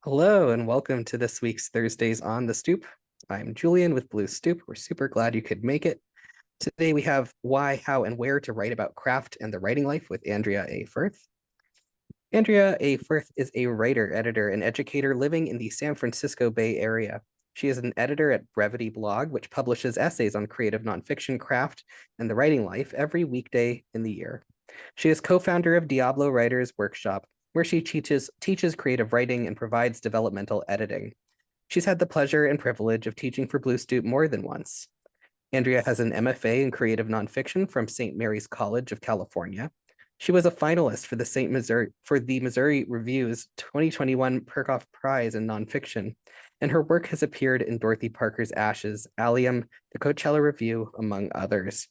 Hello and welcome to this week's Thursdays on the Stoop. I'm Julian with Blue Stoop. We're super glad you could make it. Today we have why, how, and where to write about craft and the writing life with Andrea A. Firth. Andrea A. Firth is a writer, editor, and educator living in the San Francisco Bay Area. She is an editor at Brevity Blog, which publishes essays on creative nonfiction, craft, and the writing life every weekday in the year. She is co-founder of Diablo Writers Workshop, where she teaches creative writing and provides developmental editing. She's had the pleasure and privilege of teaching for Blue Stoop more than once. Andrea has an MFA in creative nonfiction from St. Mary's College of California. She was a finalist for the Missouri Review's 2021 Perkoff Prize in Nonfiction, and her work has appeared in Dorothy Parker's Ashes, Allium, the Coachella Review, among others.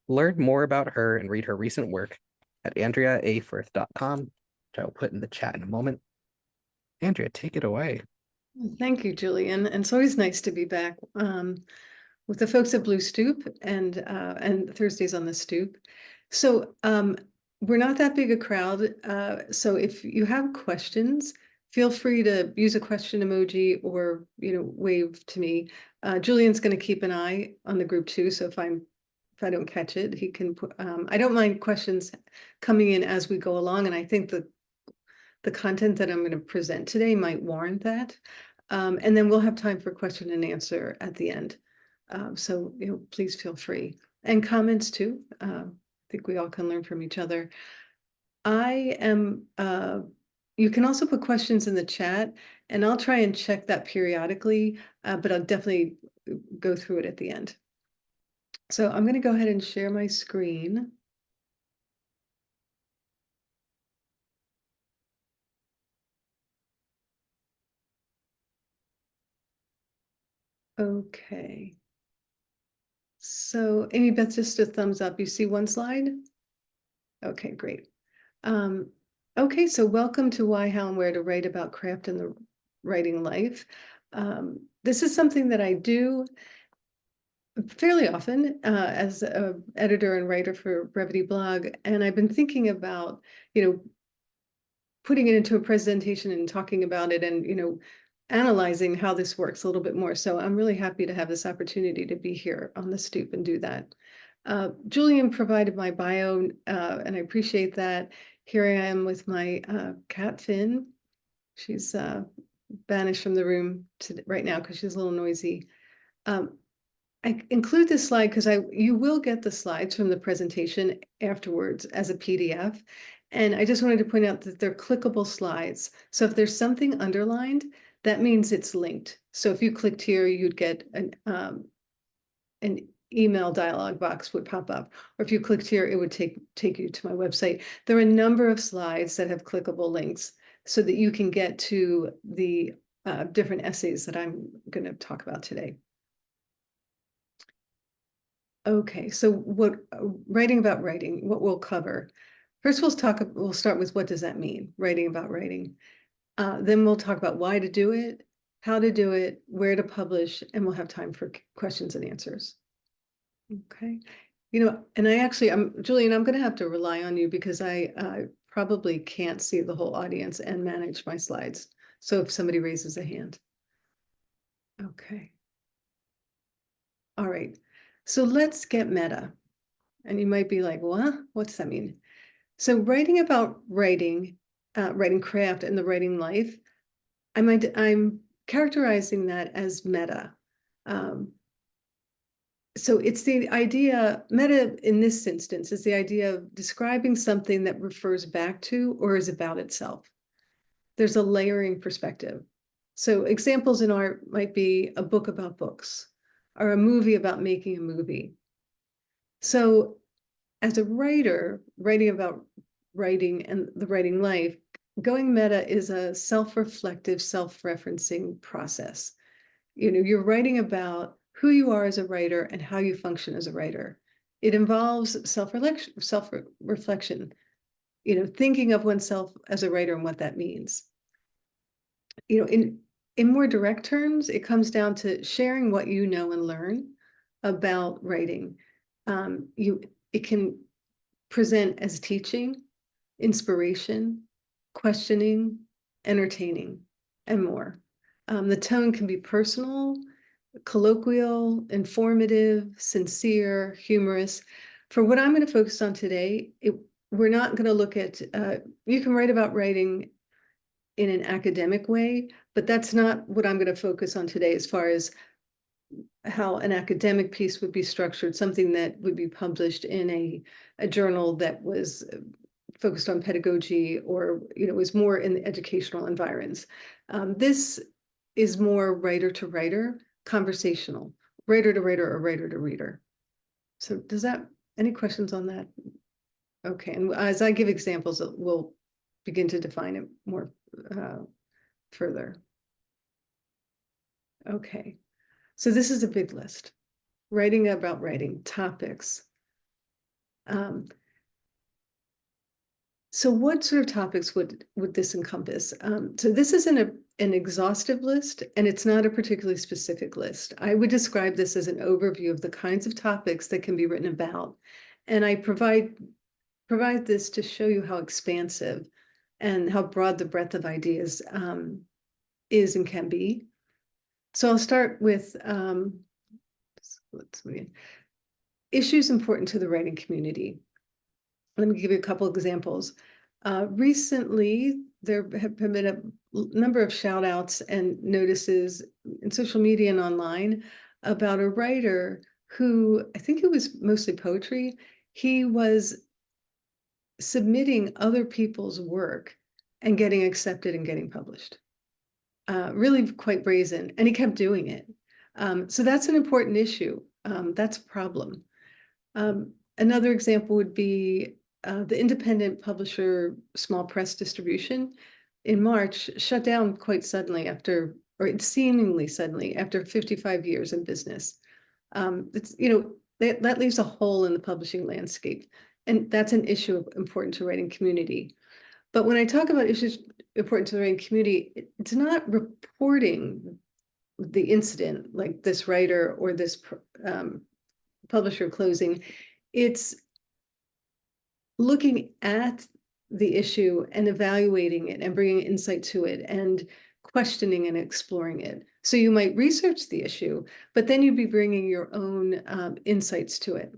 Learn more about her and read her recent work at andreaafirth.com, which I will put in the chat in a moment. Andrea, take it away. Thank you, Julian. And it's always nice to be back with the folks at Blue Stoop and Thursdays on the Stoop. So we're not that big a crowd. So if you have questions, feel free to use a question emoji or wave to me. Julian's going to keep an eye on the group too. So if I don't catch it, he can put. I don't mind questions coming in as we go along, and I think the content that I'm going to present today might warrant that. And then we'll have time for question and answer at the end. So, please feel free. And comments too. I think we all can learn from each other. You can also put questions in the chat, and I'll try and check that periodically, but I'll definitely go through it at the end. So I'm going to go ahead and share my screen. Okay. So Amy Beth, just a thumbs up. You see one slide? Okay, great. Okay, so welcome to Why, How, and Where to Write About Craft and the Writing Life. This is something that I do fairly often as an editor and writer for Brevity Blog, and I've been thinking about, putting it into a presentation and talking about it and, analyzing how this works a little bit more. So I'm really happy to have this opportunity to be here on the Stoop and do that. Julian provided my bio, and I appreciate that. Here I am with my cat, Finn. She's banished from the room right now because she's a little noisy. I include this slide because you will get the slides from the presentation afterwards as a PDF. And I just wanted to point out that they're clickable slides. So if there's something underlined, that means it's linked. So if you clicked here, you'd get an email dialog box would pop up. Or if you clicked here, it would take you to my website. There are a number of slides that have clickable links so that you can get to the different essays that I'm going to talk about today. Okay, so what writing about writing, what we'll cover. First, we'll start with what does that mean, writing about writing. Then we'll talk about why to do it, how to do it, where to publish, and we'll have time for questions and answers. Okay, and Julian, I'm going to have to rely on you because I probably can't see the whole audience and manage my slides. So if somebody raises a hand. Okay. All right. So let's get meta. And you might be like, what? What's that mean? So writing about writing craft and the writing life, I'm characterizing that as meta. So it's the idea, meta in this instance is the idea of describing something that refers back to or is about itself. There's a layering perspective. So examples in art might be a book about books or a movie about making a movie. So as a writer, writing about writing and the writing life, going meta is a self-reflective, self-referencing process. You're writing about who you are as a writer and how you function as a writer. It involves self-reflection, thinking of oneself as a writer and what that means. In more direct terms, it comes down to sharing what you know and learn about writing. It can present as teaching, inspiration, questioning, entertaining. and more. The tone can be personal, colloquial, informative, sincere, humorous. For what I'm going to focus on today, we're not going to look at, you can write about writing in an academic way, but that's not what I'm going to focus on today as far as how an academic piece would be structured, something that would be published in a journal that was focused on pedagogy or, was more in the educational environs. This is more writer to writer, conversational, writer to writer or writer to reader. So any questions on that? Okay, and as I give examples, we'll begin to define it more further. Okay, so this is a big list. Writing about writing, topics. So what sort of topics would this encompass? So this isn't an exhaustive list, and it's not a particularly specific list. I would describe this as an overview of the kinds of topics that can be written about. And I provide this to show you how expansive and how broad the breadth of ideas is and can be. So I'll start with issues important to the writing community. Let me give you a couple of examples. Recently, there have been a number of shout outs and notices in social media and online about a writer who, I think it was mostly poetry, he was submitting other people's work and getting accepted and getting published. Really quite brazen, and he kept doing it. So that's an important issue. That's a problem. Another example would be the independent publisher small press distribution in March shut down quite suddenly seemingly suddenly after 55 years in business. It's, that leaves a hole in the publishing landscape, and that's an issue important to writing community. But when I talk about issues important to the writing community, it's not reporting the incident like this writer or this publisher closing. It's looking at the issue and evaluating it and bringing insight to it and questioning and exploring it. So you might research the issue, but then you'd be bringing your own insights to it.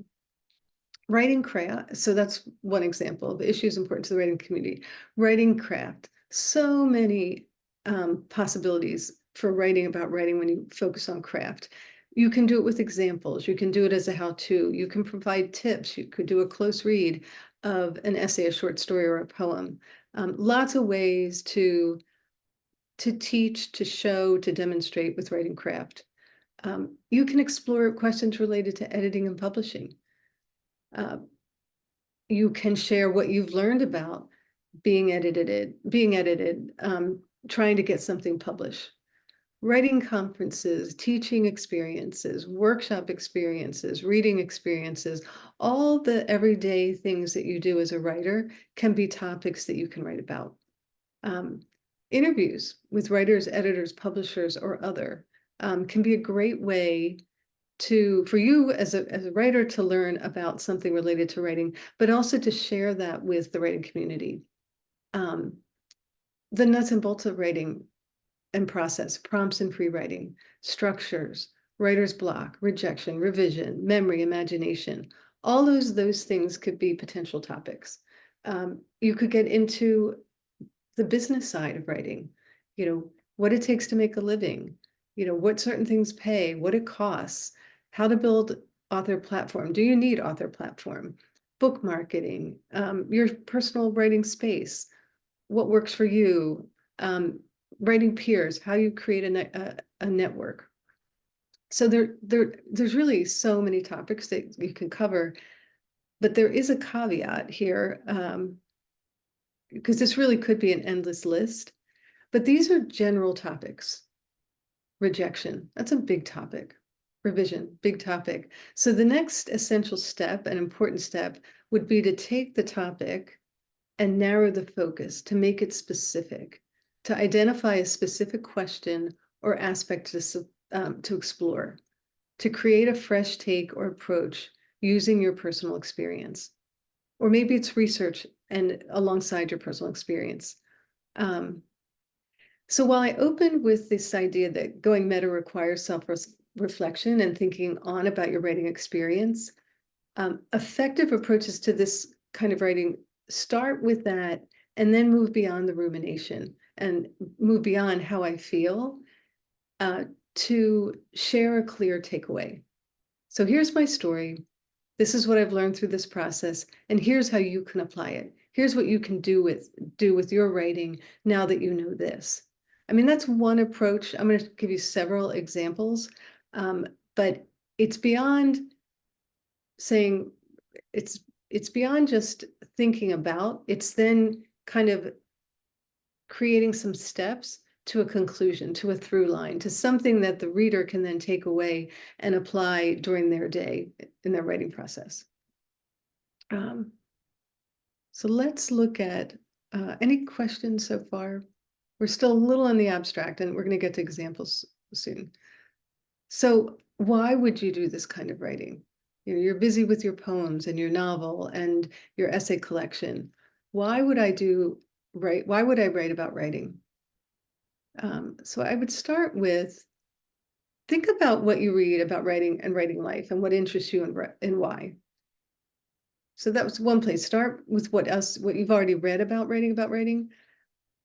Writing craft, so that's one example of issues important to the writing community. Writing craft, so many possibilities for writing about writing when you focus on craft. You can do it with examples. You can do it as a how-to. You can provide tips. You could do a close read of an essay, a short story, or a poem. Lots of ways to teach, to show, to demonstrate with writing craft. You can explore questions related to editing and publishing. You can share what you've learned about being edited, trying to get something published. Writing conferences, teaching experiences, workshop experiences, reading experiences, all the everyday things that you do as a writer can be topics that you can write about. Interviews with writers, editors, publishers, or other can be a great way for you as a writer to learn about something related to writing, but also to share that with the writing community. The nuts and bolts of writing and process, prompts and free writing, structures, writer's block, rejection, revision, memory, imagination, all those things could be potential topics. You could get into the business side of writing, what it takes to make a living, what certain things pay, what it costs, how to build author platform. Do you need author platform? Book marketing, your personal writing space, what works for you, writing peers, how you create a network. So there's really so many topics that you can cover, but there is a caveat here, because this really could be an endless list, but these are general topics. Rejection, that's a big topic. Revision, big topic. So the next essential step, an important step, would be to take the topic and narrow the focus to make it specific, to identify a specific question or aspect to explore, to create a fresh take or approach using your personal experience. Or maybe it's research and alongside your personal experience. So while I opened with this idea that going meta requires self-reflection and thinking on about your writing experience, effective approaches to this kind of writing start with that and then move beyond the rumination and move beyond how I feel to share a clear takeaway. So here's my story. This is what I've learned through this process, and here's how you can apply it. Here's what you can do with your writing now that you know this. I mean, that's one approach. I'm going to give you several examples, but it's beyond saying it's beyond just thinking about. It's then kind of creating some steps to a conclusion, to a through line, to something that the reader can then take away and apply during their day in their writing process. So let's look at any questions so far. We're still a little in the abstract, and we're going to get to examples soon. So why would you do this kind of writing? You're busy with your poems and your novel and your essay collection. Why would I write about writing? So I would start with, think about what you read about writing and writing life and what interests you and why. So that was one place. Start with what you've already read about writing,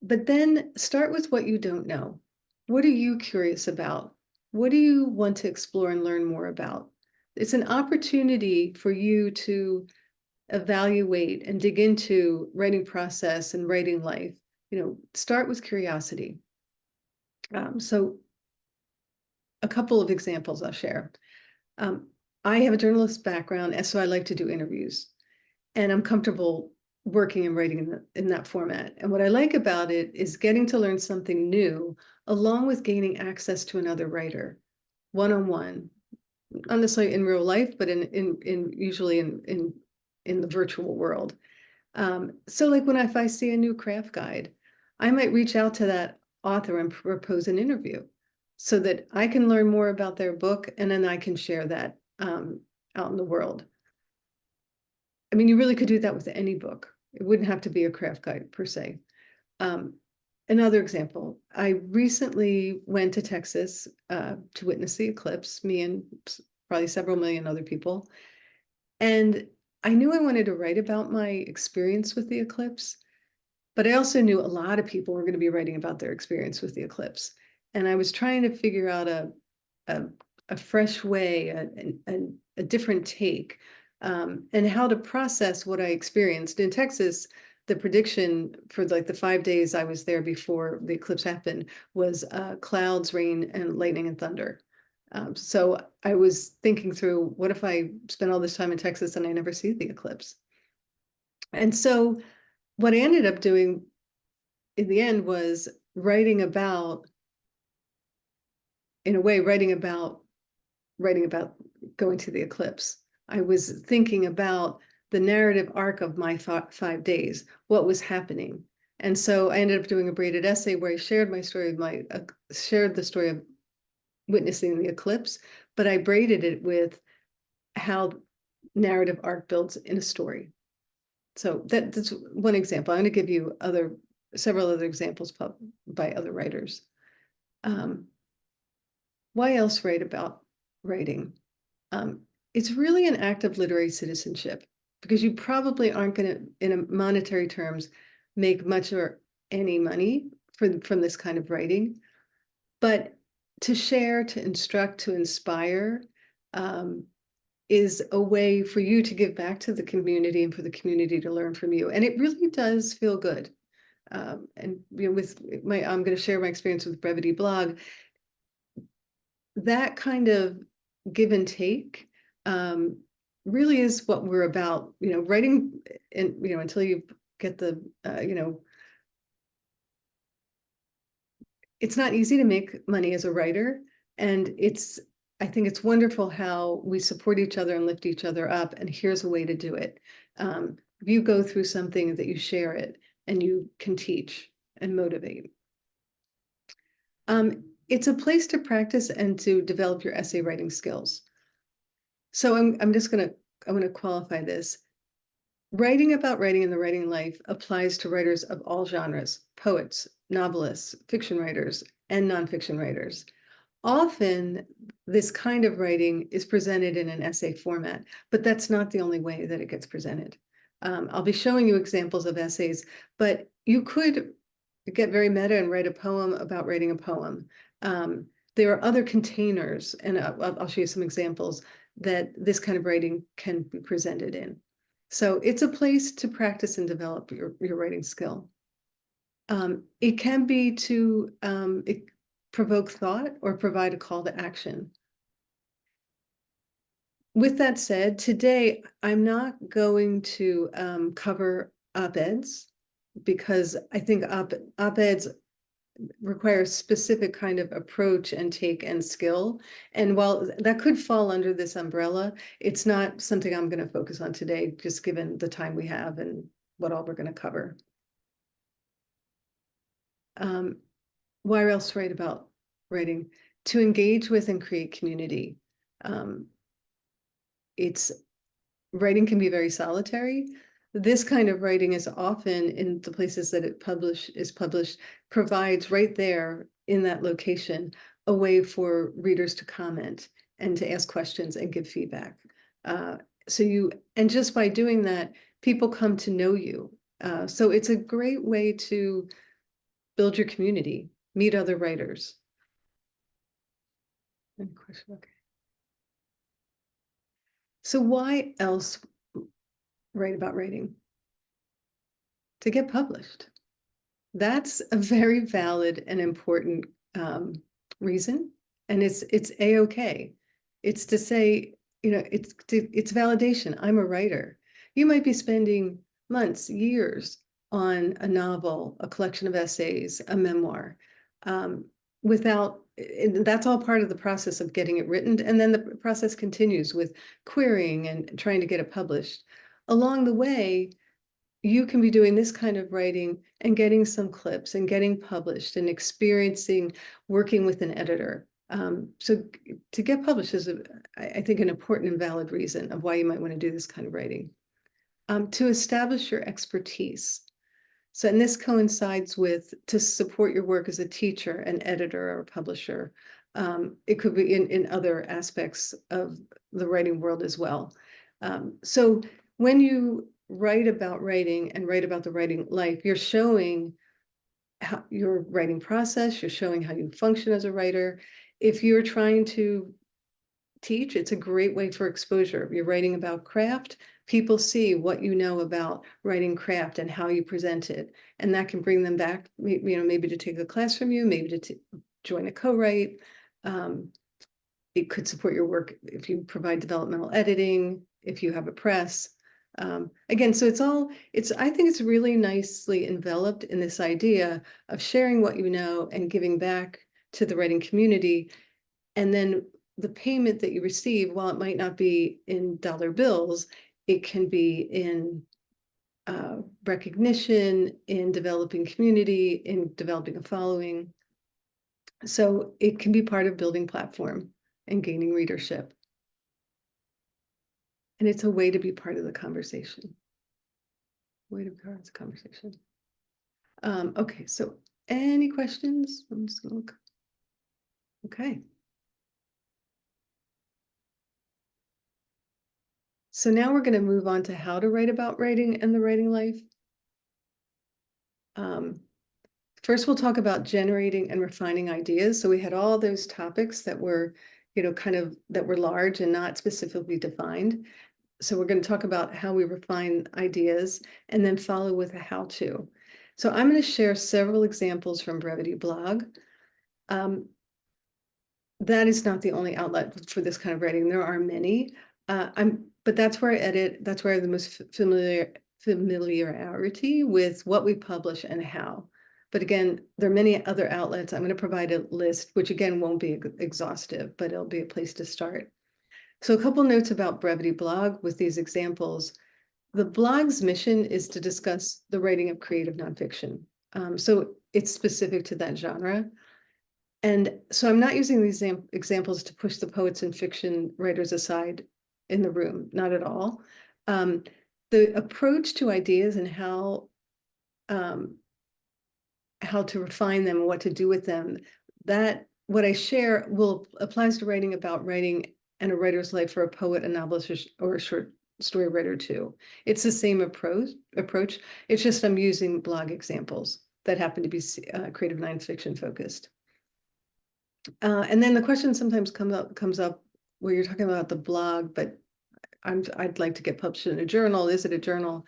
but then start with what you don't know. What are you curious about? What do you want to explore and learn more about? It's an opportunity for you to evaluate and dig into writing process and writing life. Start with curiosity. So a couple of examples I'll share. I have a journalist background, and so I like to do interviews, and I'm comfortable working and writing in that format. And what I like about it is getting to learn something new, along with gaining access to another writer, one-on-one, not necessarily in real life, but usually in the virtual world. So like if I see a new craft guide, I might reach out to that author and propose an interview so that I can learn more about their book, and then I can share that out in the world. I mean, you really could do that with any book. It wouldn't have to be a craft guide per se. Another example, I recently went to Texas to witness the eclipse, me and probably several million other people. And I knew I wanted to write about my experience with the eclipse, but I also knew a lot of people were going to be writing about their experience with the eclipse. And I was trying to figure out a fresh way, a different take, and how to process what I experienced. In Texas, the prediction for like the 5 days I was there before the eclipse happened was clouds, rain, and lightning and thunder. So I was thinking through, what if I spend all this time in Texas and I never see the eclipse? And so what I ended up doing in the end was writing about going to the eclipse. I was thinking about the narrative arc of my 5 days, what was happening. And so I ended up doing a braided essay where I shared my story shared the story of witnessing the eclipse, but I braided it with how narrative arc builds in a story. So that's one example. I'm going to give you several other examples by other writers. Why else write about writing? It's really an act of literary citizenship, because you probably aren't going to, in monetary terms, make much or any money from this kind of writing. But to share, to instruct, to inspire is a way for you to give back to the community and for the community to learn from you. And it really does feel good. And I'm going to share my experience with Brevity Blog. That kind of give and take really is what we're about. Writing, and until you get the it's not easy to make money as a writer, and I think it's wonderful how we support each other and lift each other up, and here's a way to do it. If you go through something, that you share it and you can teach and motivate. It's a place to practice and to develop your essay writing skills. So I'm going to qualify this. Writing about writing in the writing life applies to writers of all genres, poets, novelists, fiction writers, and nonfiction writers. Often, this kind of writing is presented in an essay format, but that's not the only way that it gets presented. I'll be showing you examples of essays, but you could get very meta and write a poem about writing a poem. There are other containers, and I'll show you some examples that this kind of writing can be presented in. So it's a place to practice and develop your writing skill. It can be to provoke thought or provide a call to action. With that said, today I'm not going to cover op-eds because I think op-eds require a specific kind of approach and take and skill. And while that could fall under this umbrella, it's not something I'm going to focus on today, just given the time we have and what all we're going to cover. Why else write about writing? To engage with and create community. Writing can be very solitary. This kind of writing is often in the places that it is published, provides right there in that location a way for readers to comment and to ask questions and give feedback. And just by doing that, people come to know you. So it's a great way to build your community, meet other writers. Any question? Okay. So why else write about writing? To get published. That's a very valid and important reason, and it's a-okay. It's to say, it's validation. I'm a writer. You might be spending months, years on a novel, a collection of essays, a memoir, that's all part of the process of getting it written, and then the process continues with querying and trying to get it published. Along the way, you can be doing this kind of writing and getting some clips and getting published and experiencing working with an editor. So to get published is, I think, an important and valid reason of why you might want to do this kind of writing. To establish your expertise. So, and this coincides with to support your work as a teacher, an editor, or a publisher. It could be in other aspects of the writing world as well. So when you write about writing and write about the writing life, you're showing how your writing process, you're showing how you function as a writer. If you're trying to teach, it's a great way for exposure. You're writing about craft, people see what you know about writing craft and how you present it. And that can bring them back, maybe to take a class from you, maybe to join a co-write. It could support your work if you provide developmental editing, if you have a press. Again, so I think it's really nicely enveloped in this idea of sharing what you know and giving back to the writing community. And then the payment that you receive, while it might not be in dollar bills, it can be in recognition, in developing community, in developing a following. So it can be part of building platform and gaining readership. And it's a way to be part of the conversation. Way to be part of the conversation. Okay, so any questions? I'm just gonna look. Okay. So now we're going to move on to how to write about writing and the writing life. First, we'll talk about generating and refining ideas. So we had all those topics that were, that were large and not specifically defined. So we're going to talk about how we refine ideas and then follow with a how-to. So I'm going to share several examples from Brevity blog. That is not the only outlet for this kind of writing. There are many. But that's where I edit. That's where I have the most familiarity with what we publish and how. But again, there are many other outlets. I'm going to provide a list, which again won't be exhaustive, but it'll be a place to start. So a couple notes about Brevity blog with these examples. The blog's mission is to discuss the writing of creative nonfiction. So it's specific to that genre. And so I'm not using these examples to push the poets and fiction writers aside in the room, not at all. the approach to ideas and how to refine them and what to do with them, that what I share applies to writing about writing and a writer's life for a poet, a novelist, or a short story writer too. It's the same approach. It's just I'm using blog examples that happen to be creative nonfiction focused. And then the question sometimes comes up where you're talking about the blog, but I'd like to get published in a journal. Is it a journal?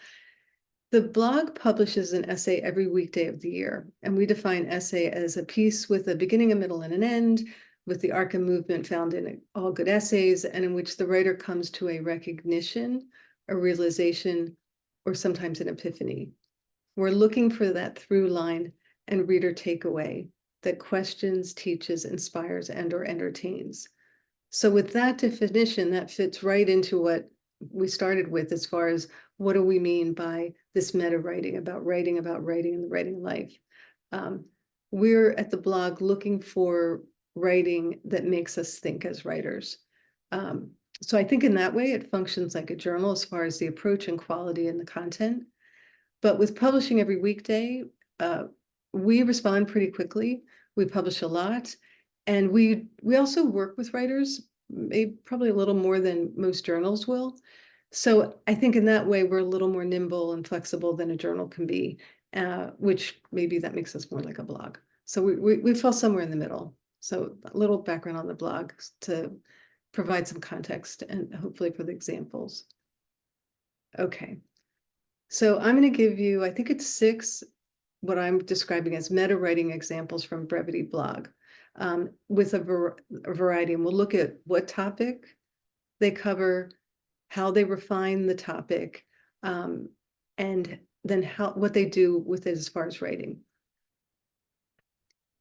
The blog publishes an essay every weekday of the year, and we define essay as a piece with a beginning, a middle, and an end, with the arc and movement found in all good essays, and in which the writer comes to a recognition, a realization, or sometimes an epiphany. We're looking for that through line and reader takeaway that questions, teaches, inspires, and/or entertains. So with that definition, that fits right into what we started with as far as what do we mean by this meta writing about writing and the writing life. We're at the blog looking for writing that makes us think as writers. So I think in that way, it functions like a journal as far as the approach and quality and the content. But with publishing every weekday, we respond pretty quickly. We publish a lot. And we also work with writers, maybe probably a little more than most journals will. So I think in that way, we're a little more nimble and flexible than a journal can be, which maybe that makes us more like a blog. So we fall somewhere in the middle. So a little background on the blog to provide some context and hopefully for the examples. Okay. So I'm going to give you, I think it's 6, what I'm describing as meta writing examples from Brevity blog, with a variety. And we'll look at what topic they cover, how they refine the topic, and then what they do with it as far as writing.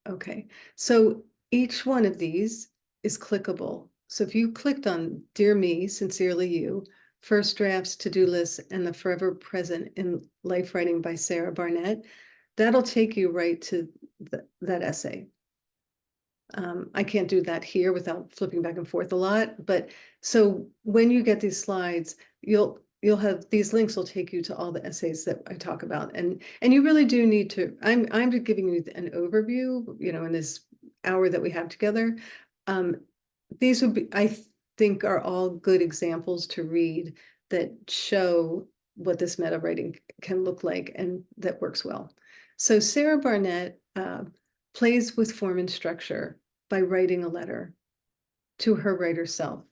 Okay, so each one of these is clickable. So if you clicked on Dear Me, Sincerely You, First Drafts, To-Do Lists, and The Forever Present in Life Writing by Sarah Barnett, that'll take you right to that essay. I can't do that here without flipping back and forth a lot, but so when you get these slides, you'll have these links will take you to all the essays that I talk about, and you really do need to. I'm just giving you an overview, in this hour that we have together. These would be, I think, are all good examples to read that show what this meta writing can look like and that works well. So Sarah Barnett plays with form and structure by writing a letter to her writer self.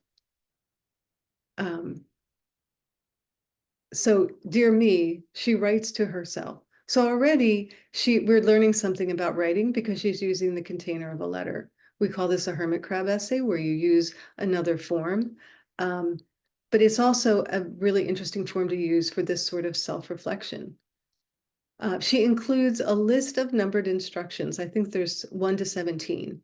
So Dear Me, she writes to herself. So already we're learning something about writing because she's using the container of a letter. We call this a hermit crab essay where you use another form. But it's also a really interesting form to use for this sort of self-reflection. She includes a list of numbered instructions. I think there's 1 to 17.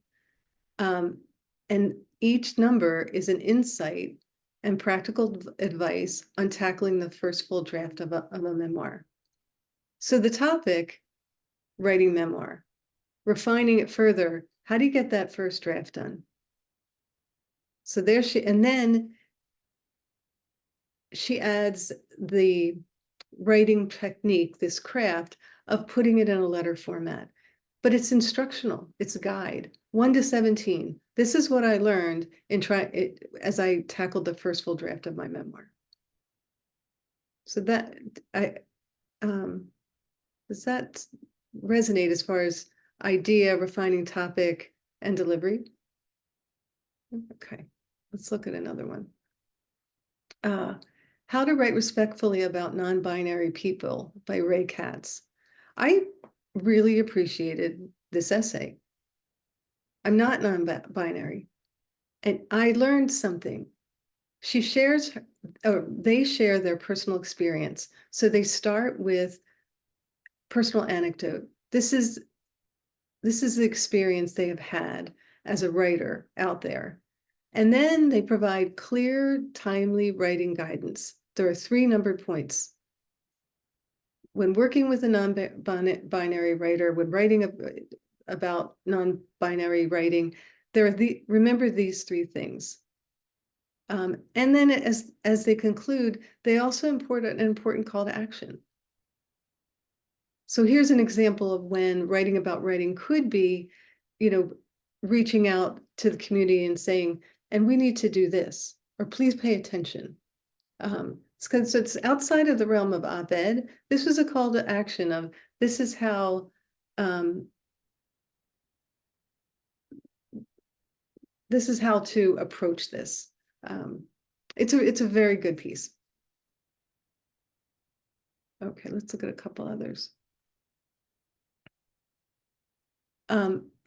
And each number is an insight and practical advice on tackling the first full draft of a memoir. So the topic, writing memoir, refining it further, how do you get that first draft done? So there and then she adds the writing technique, this craft of putting it in a letter format. But it's instructional, it's a guide, 1 to 17. This is what I learned as I tackled the first full draft of my memoir. So does that resonate as far as idea, refining topic, and delivery? Okay, let's look at another one. How to Write Respectfully About Non-Binary People by Ray Katz. I really appreciated this essay. I'm not non-binary, and I learned something. They share their personal experience. So they start with personal anecdote. This is the experience they have had as a writer out there. And then they provide clear, timely writing guidance. There are 3 numbered points. When working with a non-binary writer, when writing about non-binary writing, remember these 3 things. And then as they conclude, they also import an important call to action. So here's an example of when writing about writing could be, reaching out to the community and saying, and we need to do this, or please pay attention. It's because it's outside of the realm of op-ed. This was a call to action of this is how to approach this. It's a very good piece. Okay, let's look at a couple others.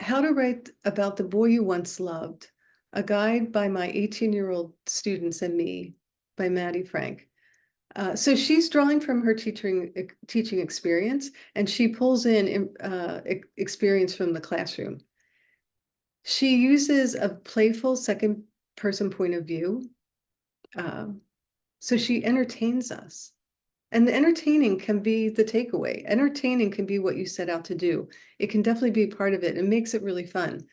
How to Write About the Boy You Once Loved, a guide by my 18-year-old students and me, by Maddie Frank. So she's drawing from her teaching experience, and she pulls in experience from the classroom. She uses a playful second person point of view. So she entertains us. And the entertaining can be the takeaway. Entertaining can be what you set out to do. It can definitely be part of it and makes it really fun.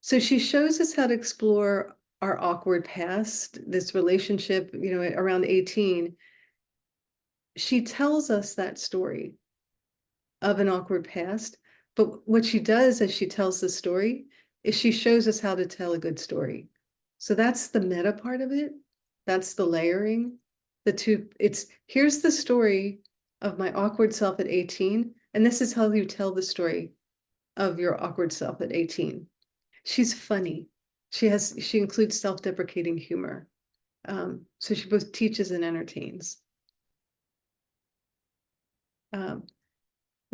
So she shows us how to explore our awkward past, this relationship, around 18. She tells us that story of an awkward past, but what she does as she tells the story is she shows us how to tell a good story. So that's the meta part of it. That's the layering. Here's the story of my awkward self at 18, and this is how you tell the story of your awkward self at 18. She's funny. She includes self-deprecating humor. So she both teaches and entertains.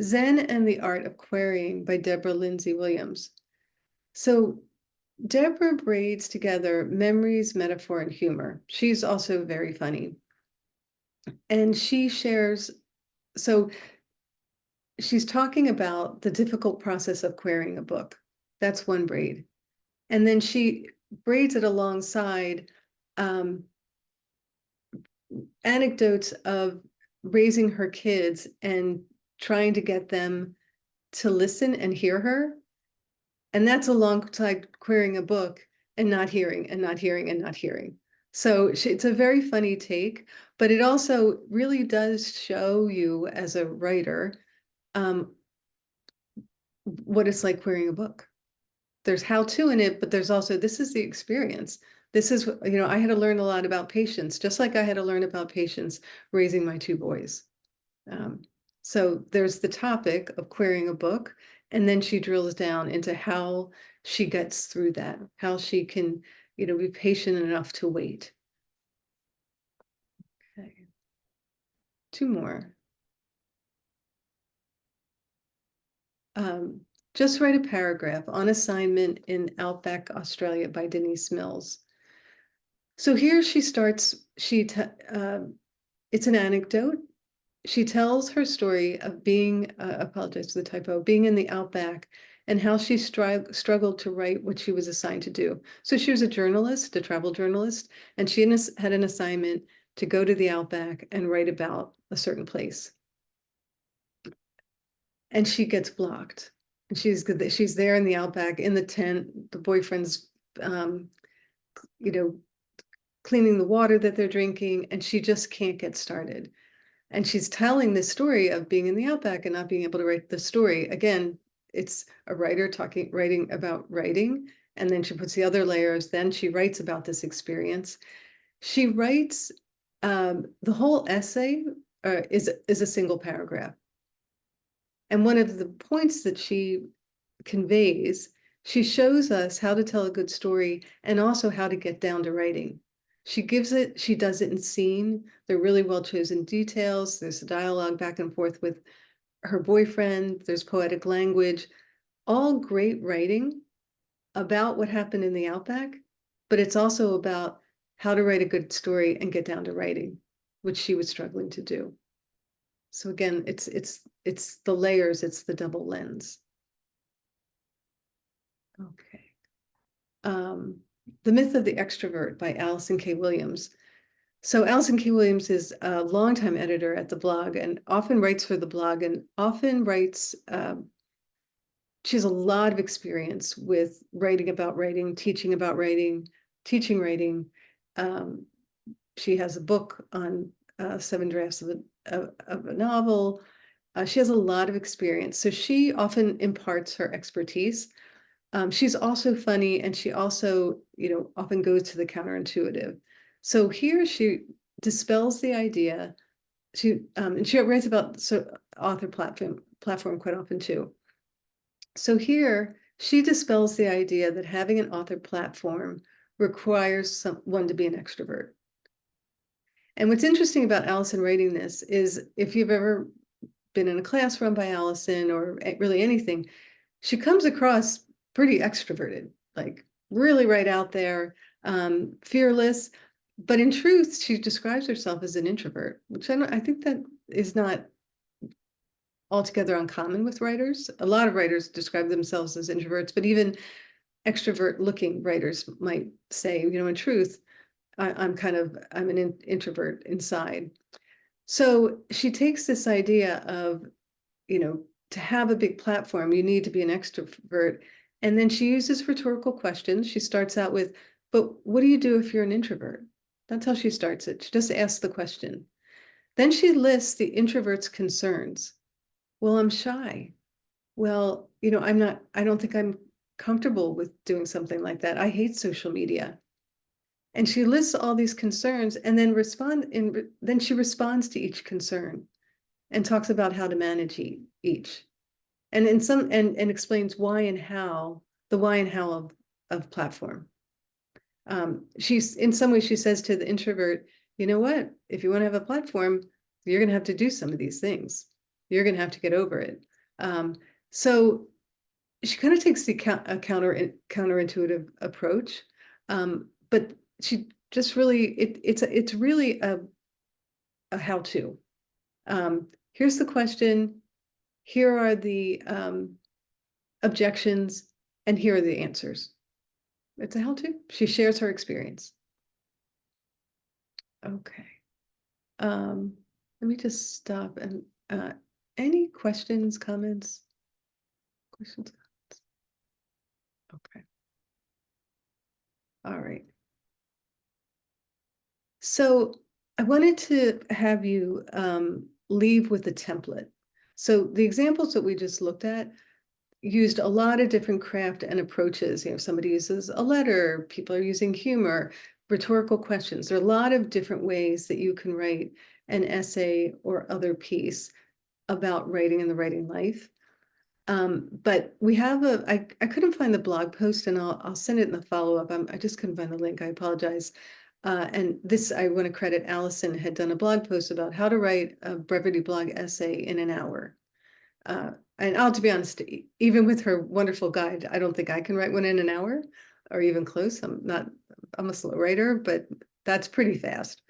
Zen and the Art of Querying by Deborah Lindsay Williams. So Deborah braids together memories, metaphor, and humor. She's also very funny. And she shares, so she's talking about the difficult process of querying a book. That's one braid. And then she braids it alongside anecdotes of raising her kids and trying to get them to listen and hear her. And that's alongside querying a book and not hearing and not hearing and not hearing. So it's a very funny take, but it also really does show you as a writer what it's like querying a book. There's how-to in it, but there's also, this is the experience. This is, I had to learn a lot about patience, just like I had to learn about patience raising my two boys. So there's the topic of querying a book, and then she drills down into how she gets through that, how she can, be patient enough to wait. Okay. Two more. Just Write a Paragraph on Assignment in Outback, Australia by Denise Mills. So here she starts, it's an anecdote. She tells her story of being, apologize for the typo, being in the Outback and how she struggled to write what she was assigned to do. So she was a journalist, a travel journalist, and she had an assignment to go to the Outback and write about a certain place. And she gets blocked. And she's there in the Outback in the tent. The boyfriend's, cleaning the water that they're drinking, and she just can't get started. And she's telling this story of being in the Outback and not being able to write the story. Again, it's a writer writing about writing, and then she puts the other layers. Then she writes about this experience. She writes, the whole essay is a single paragraph. And one of the points that she conveys, she shows us how to tell a good story and also how to get down to writing. She does it in scene. They're really well chosen details. There's a dialogue back and forth with her boyfriend. There's poetic language, all great writing about what happened in the Outback, but it's also about how to write a good story and get down to writing, which she was struggling to do. So again, it's the layers, it's the double lens. Okay. The Myth of the Extrovert by Allison K. Williams. So Allison K. Williams is a longtime editor at the blog and often writes for the blog and often writes, she has a lot of experience with writing about writing, teaching about writing, teaching writing. She has a book on 7 drafts of a novel. She has a lot of experience, so she often imparts her expertise. She's also funny, and she also, often goes to the counterintuitive. So here she dispels the idea. And she writes about author platform quite often too. So here she dispels the idea that having an author platform requires someone to be an extrovert. And what's interesting about Allison writing this is, if you've ever been in a class run by Allison or really anything, she comes across pretty extroverted, like really right out there, fearless. But in truth, she describes herself as an introvert, which I think that is not altogether uncommon with writers. A lot of writers describe themselves as introverts, but even extrovert looking writers might say, in truth, I'm an introvert inside. So she takes this idea of, to have a big platform, you need to be an extrovert. And then she uses rhetorical questions. She starts out with, but what do you do if you're an introvert? That's how she starts it. She just asks the question. Then she lists the introvert's concerns. Well, I'm shy. Well, I don't think I'm comfortable with doing something like that. I hate social media. And she lists all these concerns and then then she responds to each concern and talks about how to manage each. And and explains why and how, the why and how of platform. She's, in some ways, she says to the introvert, you know what, if you want to have a platform, you're going to have to do some of these things. You're going to have to get over it. So she kind of takes the counterintuitive approach, but she just really, it's really a how-to. Here's the question, here are the objections, and here are the answers. It's a how-to. She shares her experience. Okay. Let me just stop and any questions, comments? Questions? Okay. All right. So I wanted to have you leave with a template. So the examples that we just looked at used a lot of different craft and approaches. Somebody uses a letter, people are using humor, rhetorical questions. There are a lot of different ways that you can write an essay or other piece about writing and the writing life. But we have I couldn't find the blog post, and I'll send it in the follow-up. I just couldn't find the link. I apologize. And this, I want to credit Allison, had done a blog post about how to write a brevity blog essay in an hour. And to be honest, even with her wonderful guide, I don't think I can write one in an hour or even close. I'm a slow writer, but that's pretty fast.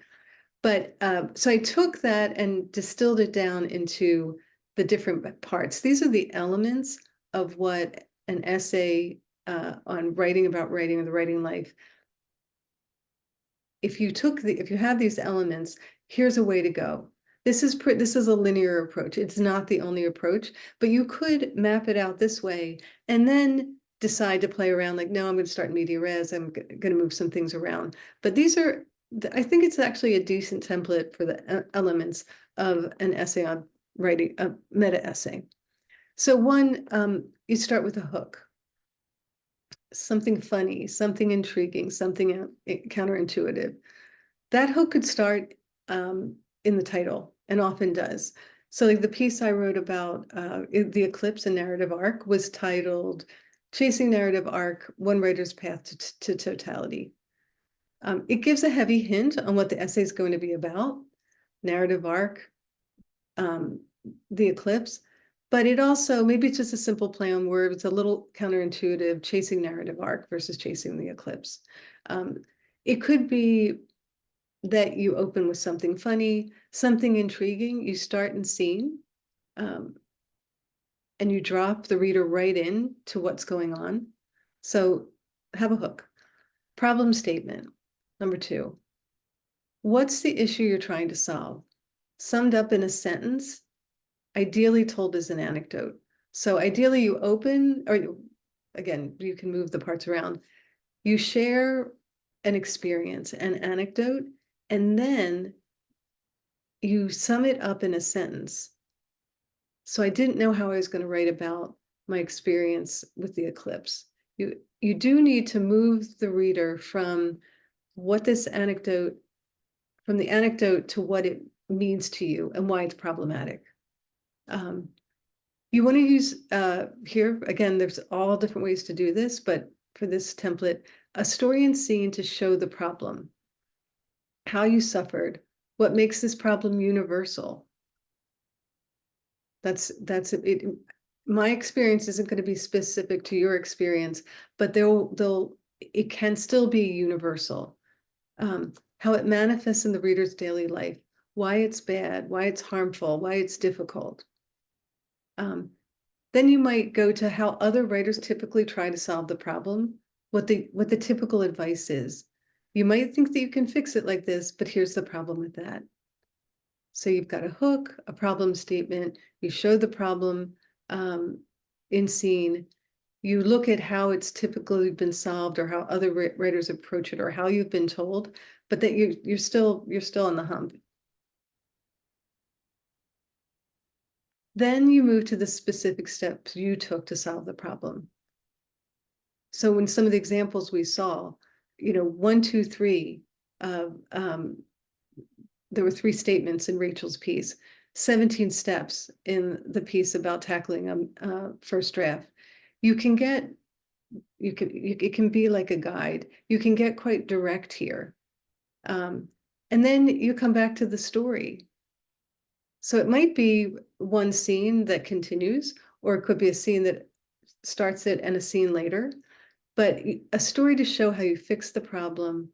But so I took that and distilled it down into the different parts. These are the elements of what an essay on writing about writing or the writing life. If you have these elements, here's a way to go. This is a linear approach. It's not the only approach, but you could map it out this way and then decide to play around, like, no, I'm going to start in media res. I'm going to move some things around. But I think it's actually a decent template for the elements of an essay on writing, a meta essay. So one, you start with a hook. Something funny, something intriguing, something counterintuitive. That hook could start in the title, and often does. So like the piece I wrote about the eclipse and narrative arc was titled Chasing Narrative Arc, One Writer's Path to Totality. It gives a heavy hint on what the essay is going to be about, narrative arc, the eclipse, but it also, maybe it's just a simple play on words. It's a little counterintuitive, chasing narrative arc versus chasing the eclipse. It could be that you open with something funny, something intriguing, you start in scene, and you drop the reader right in to what's going on. So have a hook. Problem statement, number 2. What's the issue you're trying to solve? Summed up in a sentence, ideally told as an anecdote. So ideally you open, or again, you can move the parts around. You share an experience, an anecdote, and then you sum it up in a sentence. So I didn't know how I was going to write about my experience with the eclipse. You do need to move the reader from what this anecdote, from the anecdote to what it means to you and why it's problematic. You want to use here, again, there's all different ways to do this, but for this template, a story and scene to show the problem, how you suffered, what makes this problem universal. That's it. My experience isn't going to be specific to your experience, but it can still be universal. How it manifests in the reader's daily life, why it's bad, why it's harmful, why it's difficult. Then you might go to how other writers typically try to solve the problem, what the typical advice is. You might think that you can fix it like this, but here's the problem with that. So you've got a hook, a problem statement, you show the problem in scene, you look at how it's typically been solved or how other writers approach it or how you've been told, but that you're still on the hump. Then you move to the specific steps you took to solve the problem. So in some of the examples we saw, 1, 2, 3, there were 3 statements in Rachel's piece, 17 steps in the piece about tackling a first draft. It can be like a guide. You can get quite direct here. And then you come back to the story. So it might be one scene that continues, or it could be a scene that starts it and a scene later, but a story to show how you fix the problem,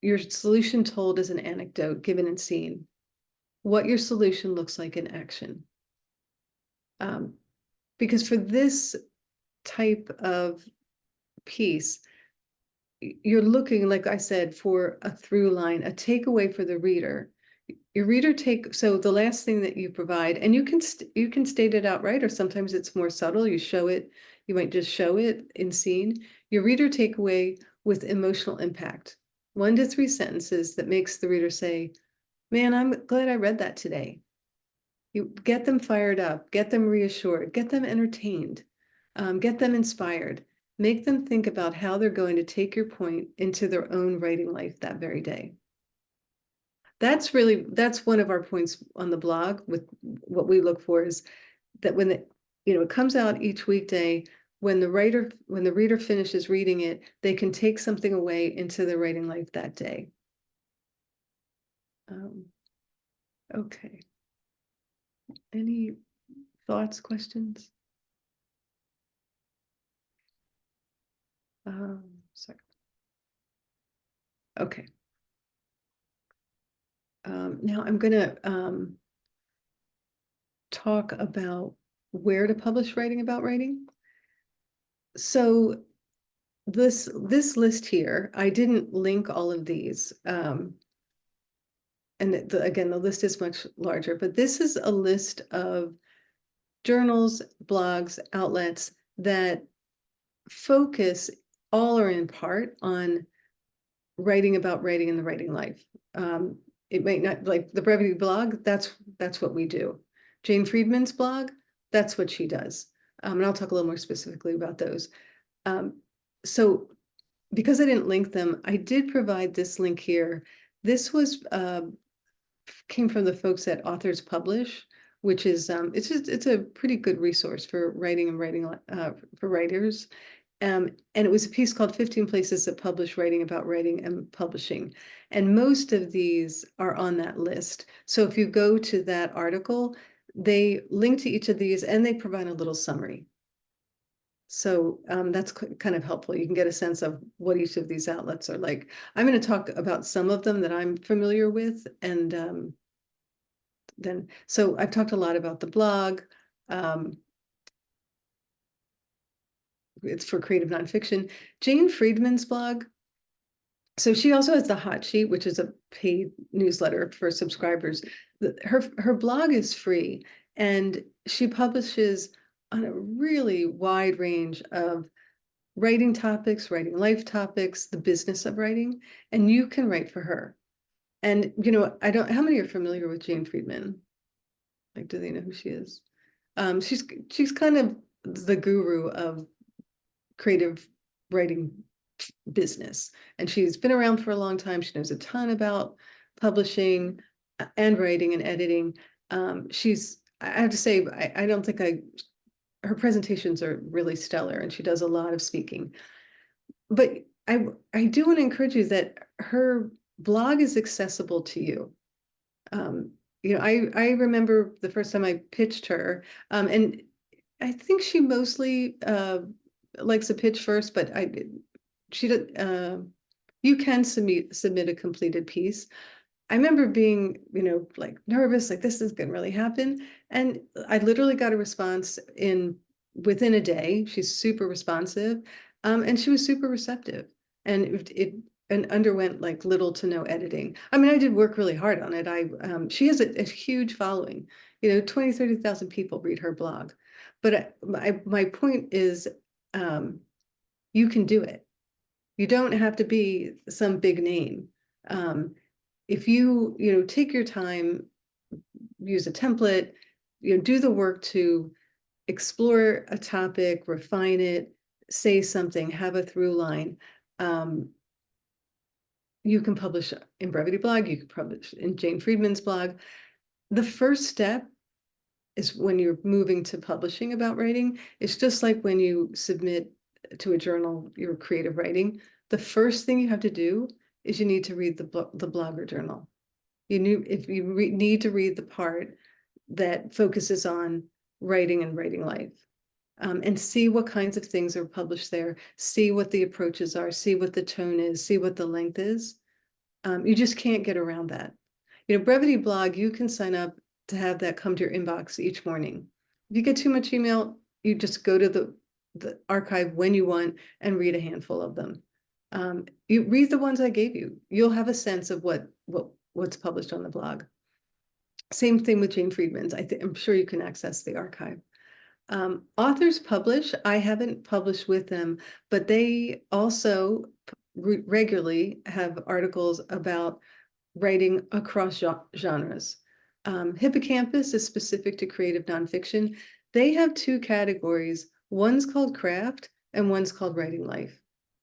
your solution told as an anecdote given in scene, what your solution looks like in action. Because for this type of piece, you're looking, like I said, for a through line, a takeaway for the reader. Your reader so the last thing that you provide, and you can state it outright, or sometimes it's more subtle. You might just show it in scene. Your reader takeaway with emotional impact, 1 to 3 sentences that makes the reader say, man, I'm glad I read that today. You get them fired up, get them reassured, get them entertained, get them inspired, make them think about how they're going to take your point into their own writing life that very day. That's one of our points on the blog with what we look for is that when it comes out each weekday, when the reader finishes reading it, they can take something away into their writing life that day. Okay. Any thoughts, questions? Sorry. Okay. Now I'm going to talk about where to publish writing about writing. So this list here, I didn't link all of these. And again, the list is much larger, but this is a list of journals, blogs, outlets that focus all or in part on writing about writing in the writing life. It might not, like the Brevity blog, that's what we do. Jane Friedman's blog, that's what she does. And I'll talk a little more specifically about those. So because I didn't link them, I did provide this link here. This was came from the folks at Authors Publish, which is it's a pretty good resource for writing and writing for writers. And it was a piece called 15 Places That Publish Writing About Writing and Publishing. And most of these are on that list. So if you go to that article, they link to each of these and they provide a little summary. So that's kind of helpful. You can get a sense of what each of these outlets are like. I'm going to talk about some of them that I'm familiar with. And so I've talked a lot about the blog. It's for creative nonfiction. Jane Friedman's blog. So she also has the Hot Sheet, which is a paid newsletter for subscribers. Her blog is free, and she publishes on a really wide range of writing topics, writing life topics, the business of writing, and you can write for her. And, you know, how many are familiar with Jane Friedman? Like, do they know who she is? She's kind of the guru of creative writing business. And she's been around for a long time. She knows a ton about publishing and writing and editing. I have to say, I don't think her presentations are really stellar, and she does a lot of speaking. But I do want to encourage you that her blog is accessible to you. You know, I remember the first time I pitched her, and I think she mostly likes a pitch first, but she did. You can submit a completed piece. I remember being, you know, like nervous, like this is gonna really happen, and I literally got a response within a day. She's super responsive, and she was super receptive, and and underwent like little to no editing. I mean, I did work really hard on it. She has a huge following, you know, 20-30,000 people read her blog. But my point is, you can do it. You don't have to be some big name. If you know, take your time, use a template, you know, do the work to explore a topic, refine it, say something, have a through line. You can publish in Brevity Blog, you can publish in Jane Friedman's blog. The first step is when you're moving to publishing about writing. It's just like when you submit to a journal your creative writing. The first thing you have to do is you need to read the blogger journal. If you need to read the part that focuses on writing and writing life, and see what kinds of things are published there, see what the approaches are, see what the tone is, see what the length is. You just can't get around that. You know, Brevity Blog, you can sign up to have that come to your inbox each morning. If you get too much email, you just go to the archive when you want and read a handful of them. You read the ones I gave you. You'll have a sense of what's published on the blog. Same thing with Jane Friedman's. I'm sure you can access the archive. Authors publish. I haven't published with them, but they also regularly have articles about writing across genres. Hippocampus is specific to creative nonfiction. They have two categories. One's called craft and one's called writing life.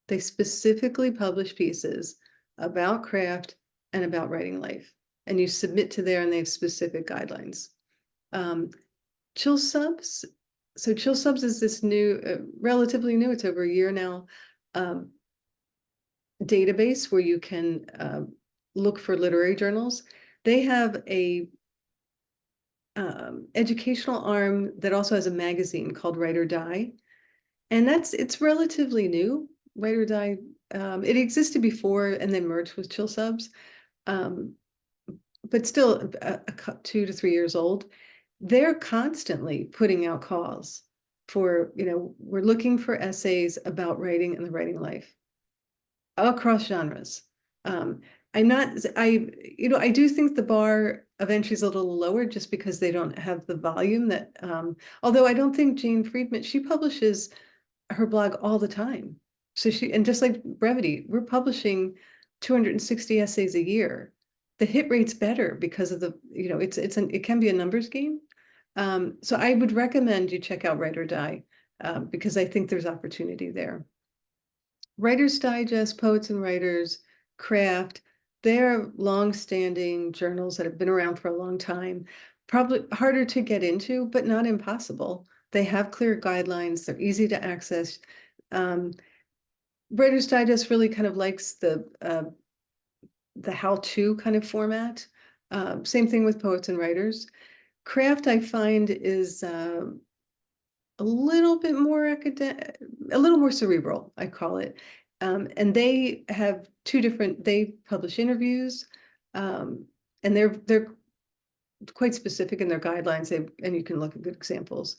They specifically publish pieces about craft and about writing life. And you submit to there and they have specific guidelines. Chill Subs. So Chill Subs is this new, relatively new, it's over a year now, database where you can look for literary journals. They have a educational arm that also has a magazine called Write or Die. And it's relatively new. Write or Die, it existed before and then merged with Chill Subs, but still 2 to 3 years old. They're constantly putting out calls for, you know, we're looking for essays about writing and the writing life across genres. I do think the bar of entry is a little lower just because they don't have the volume that, although I don't think Jane Friedman, she publishes her blog all the time. So and just like Brevity, we're publishing 260 essays a year. The hit rate's better because of you know, it can be a numbers game. So I would recommend you check out Write or Die, because I think there's opportunity there. Writer's Digest, Poets and Writers, Craft, they're long-standing journals that have been around for a long time. Probably harder to get into, but not impossible. They have clear guidelines. They're easy to access. Writer's Digest really kind of likes the how-to kind of format. Same thing with Poets and Writers. Craft, I find, is a little bit more academic, a little more cerebral, I call it. And they have they publish interviews, and they're quite specific in their guidelines, and you can look at good examples.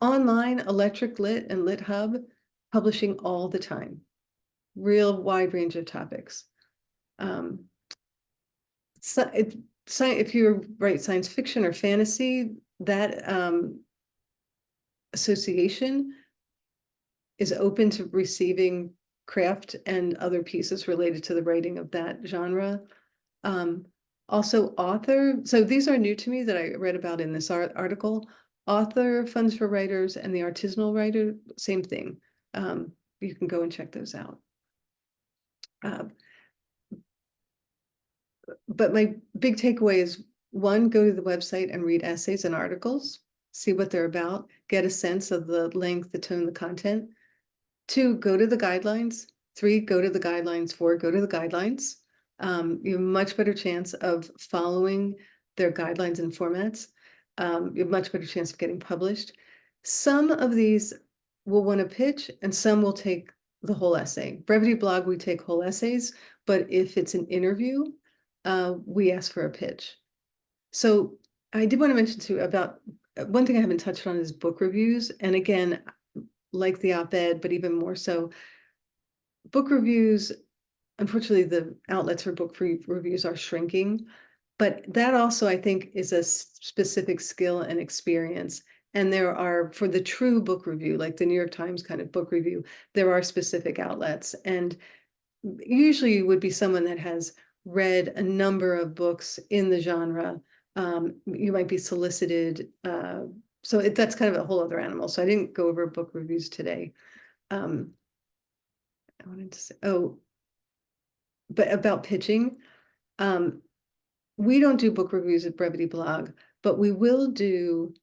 Online, Electric Lit and Lit Hub, publishing all the time, real wide range of topics. So if you write science fiction or fantasy, that association is open to receiving craft and other pieces related to the writing of that genre. Also author, so these are new to me that I read about in this article. Author funds for writers and the artisanal writer, same thing. You can go and check those out. But my big takeaway is, one, go to the website and read essays and articles, see what they're about, get a sense of the length, the tone, the content. Two, go to the guidelines. Three, go to the guidelines. Four, go to the guidelines. You have a much better chance of following their guidelines and formats. You have a much better chance of getting published. Some of these will want to pitch and some will take the whole essay. Brevity blog, we take whole essays, but if it's an interview, we ask for a pitch. So I did want to mention too about one thing I haven't touched on is book reviews. And again, like the op-ed, but even more so, book reviews, unfortunately, the outlets for book reviews are shrinking. But that also, I think, is a specific skill and experience. And there are, for the true book review, like the New York Times kind of book review, there are specific outlets. And usually you would be someone that has read a number of books in the genre. You might be solicited. So that's kind of a whole other animal. So I didn't go over book reviews today. I wanted to say, but about pitching, we don't do book reviews at Brevity Blog, but we will do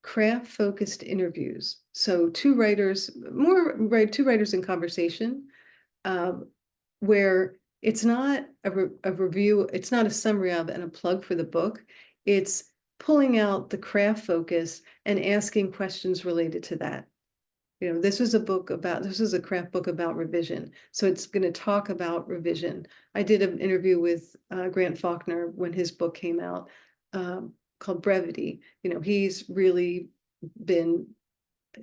craft-focused interviews. So two writers in conversation, where it's not a review, it's not a summary of and a plug for the book. It's pulling out the craft focus and asking questions related to that. You know, this is a craft book about revision. So it's going to talk about revision. I did an interview with Grant Faulkner when his book came out, called Brevity. You know, he's really been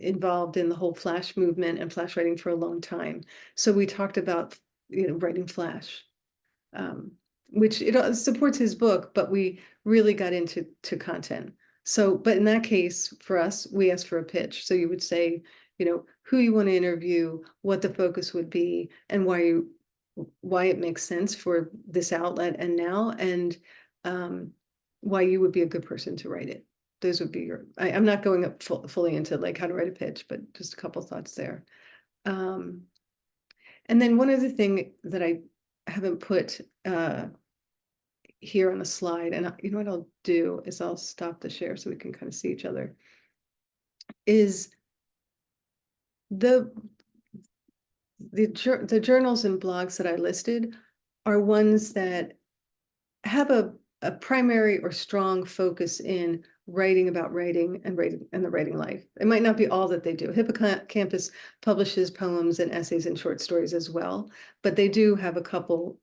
involved in the whole Flash movement and Flash writing for a long time. So we talked about, writing Flash, which it supports his book, but we really got into content. So, but in that case, for us, we asked for a pitch. So you would say, who you want to interview, what the focus would be, and why it makes sense for this outlet and now, and why you would be a good person to write it. Those would be I'm not going up fully into like how to write a pitch, but just a couple thoughts there. And then one other thing that I haven't put here on the slide, and you know what I'll do is I'll stop the share so we can kind of see each other, is the journals and blogs that I listed are ones that have a primary or strong focus in writing about writing and the writing life. It might not be all that they do. Hippocampus publishes poems and essays and short stories as well, but they do have a couple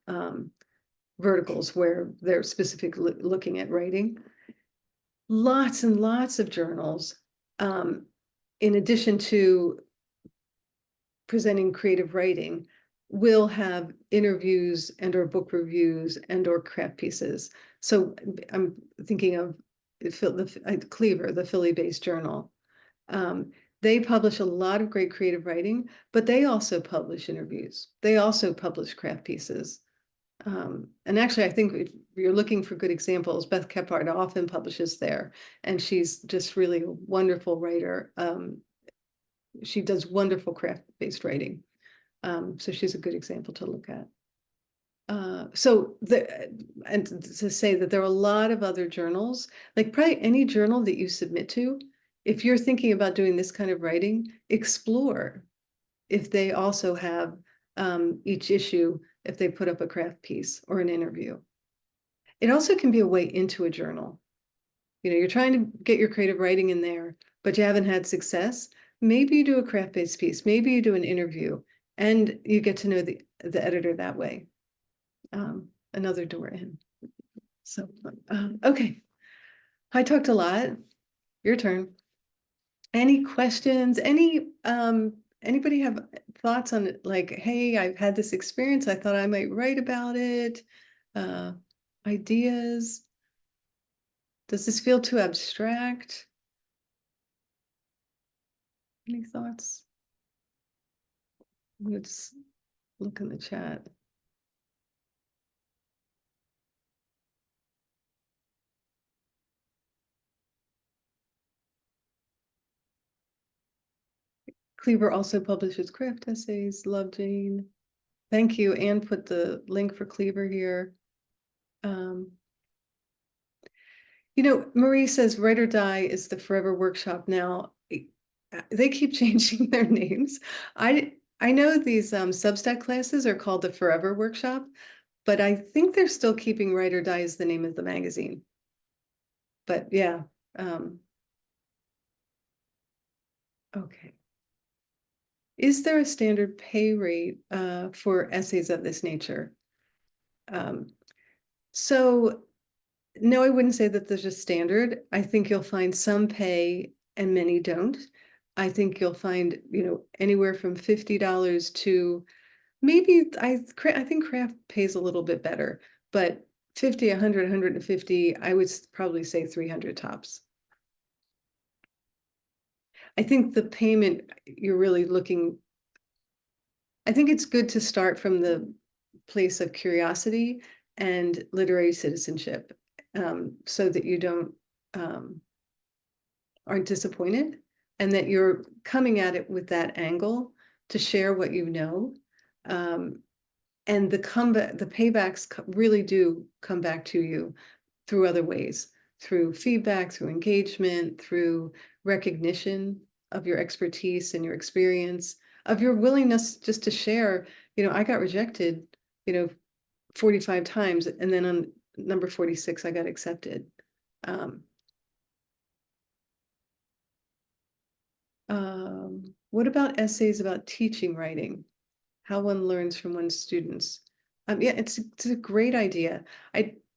verticals where they're specifically looking at writing. Lots and lots of journals, in addition to presenting creative writing, will have interviews and or book reviews and or craft pieces. So I'm thinking of Cleaver, the Philly-based journal. They publish a lot of great creative writing, but they also publish interviews. They also publish craft pieces. And actually, I think if you're looking for good examples, Beth Kephart often publishes there, and she's just really a wonderful writer. She does wonderful craft-based writing. So she's a good example to look at. And to say that there are a lot of other journals, like probably any journal that you submit to, if you're thinking about doing this kind of writing, explore if they also have each issue, if they put up a craft piece or an interview. It also can be a way into a journal. You're trying to get your creative writing in there, but you haven't had success. Maybe you do a craft-based piece, maybe you do an interview, and you get to know the editor that way. Another door in. So, okay. I talked a lot. Your turn. Any questions? Anybody have thoughts on it? Like, hey, I've had this experience. I thought I might write about it. Ideas? Does this feel too abstract? Any thoughts? Let's look in the chat. Cleaver also publishes craft essays. Love, Jane. Thank you. And put the link for Cleaver here. You know, Marie says Write or Die is the forever workshop now. They keep changing their names. I know these Substack classes are called the Forever Workshop, but I think they're still keeping Write or Die as the name of the magazine. But yeah, okay. Is there a standard pay rate for essays of this nature? So no, I wouldn't say that there's a standard. I think you'll find some pay and many don't. I think you'll find, you know, anywhere from $50 to maybe I think craft pays a little bit better, but 50, 100, 150, I would probably say 300 tops. I think the payment you're really looking, I think it's good to start from the place of curiosity and literary citizenship, so that you don't aren't disappointed, and that you're coming at it with that angle to share what you know. And the paybacks really do come back to you through other ways, through feedback, through engagement, through recognition of your expertise and your experience, of your willingness just to share. You know, I got rejected, you know, 45 times, and then on number 46, I got accepted. What about essays about teaching writing? How one learns from one's students? Yeah, it's a great idea.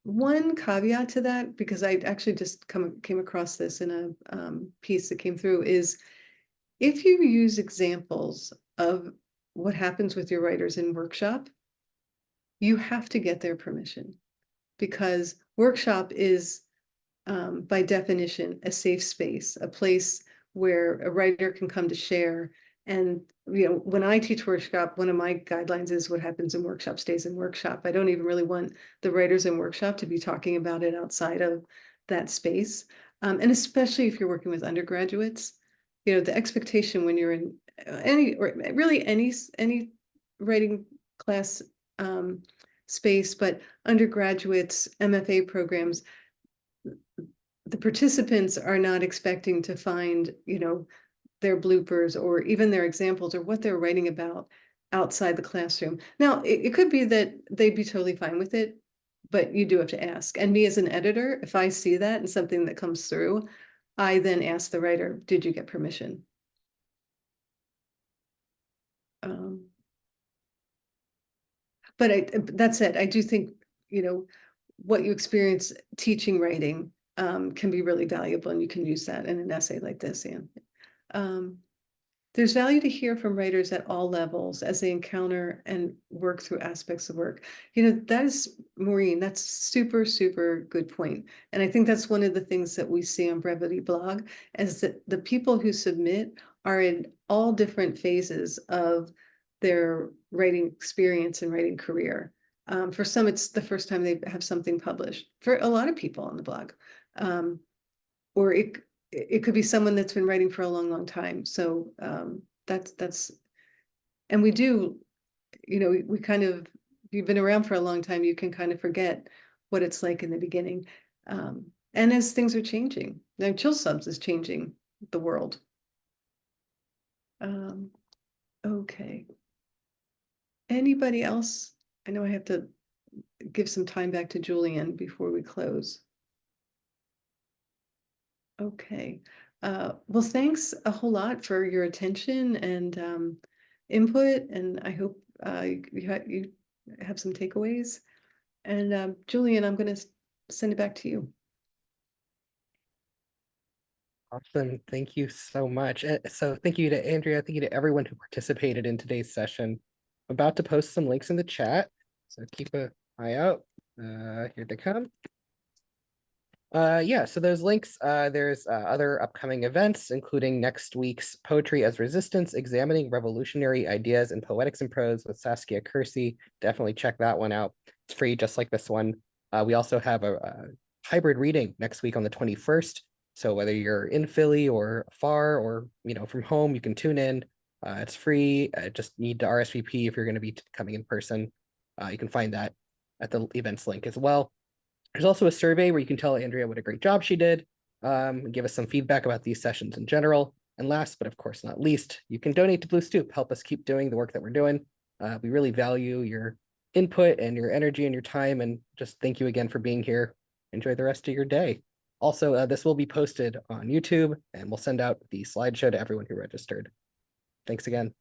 One caveat to that, because I actually just came across this in a piece that came through, is if you use examples of what happens with your writers in workshop, you have to get their permission, because workshop is by definition, a safe space, a place where a writer can come to share. And, you know, when I teach workshop, one of my guidelines is what happens in workshop stays in workshop. I don't even really want the writers in workshop to be talking about it outside of that space. And especially if you're working with undergraduates, you know, the expectation when you're in any, or really any writing class space, but undergraduates, MFA programs, the participants are not expecting to find, you know, their bloopers or even their examples or what they're writing about outside the classroom. Now, it could be that they'd be totally fine with it, but you do have to ask. And me as an editor, if I see that and something that comes through, I then ask the writer, did you get permission? But that said, I do think, you know, what you experience teaching writing can be really valuable, and you can use that in an essay like this, Anne. There's value to hear from writers at all levels as they encounter and work through aspects of work. You know, that is, Maureen, that's super, super good point. And I think that's one of the things that we see on Brevity Blog, is that the people who submit are in all different phases of their writing experience and writing career. For some, it's the first time they have something published. For a lot of people on the blog, or it could be someone that's been writing for a long, long time. So that's, and we do, you know, we kind of, if you've been around for a long time, you can kind of forget what it's like in the beginning. And as things are changing, now Chill Subs is changing the world. Okay. Anybody else? I know I have to give some time back to Julian before we close. Okay. Well, thanks a whole lot for your attention and input, and I hope you have some takeaways. And Julian, I'm going to send it back to you. Awesome. Thank you so much. So thank you to Andrea. Thank you to everyone who participated in today's session. I'm about to post some links in the chat, so keep an eye out. Here they come. Yeah, so those links, there's other upcoming events, including next week's Poetry as Resistance, Examining Revolutionary Ideas in Poetics and Prose with Saskia Kersey. Definitely check that one out. It's free, just like this one. We also have a hybrid reading next week on the 21st. So whether you're in Philly or far or, from home, you can tune in. It's free. Just need to RSVP if you're going to be coming in person. You can find that at the events link as well. There's also a survey where you can tell Andrea what a great job she did, give us some feedback about these sessions in general. And last, but of course not least, you can donate to Blue Stoop, help us keep doing the work that we're doing. We really value your input and your energy and your time. And just thank you again for being here. Enjoy the rest of your day. Also, this will be posted on YouTube and we'll send out the slideshow to everyone who registered. Thanks again.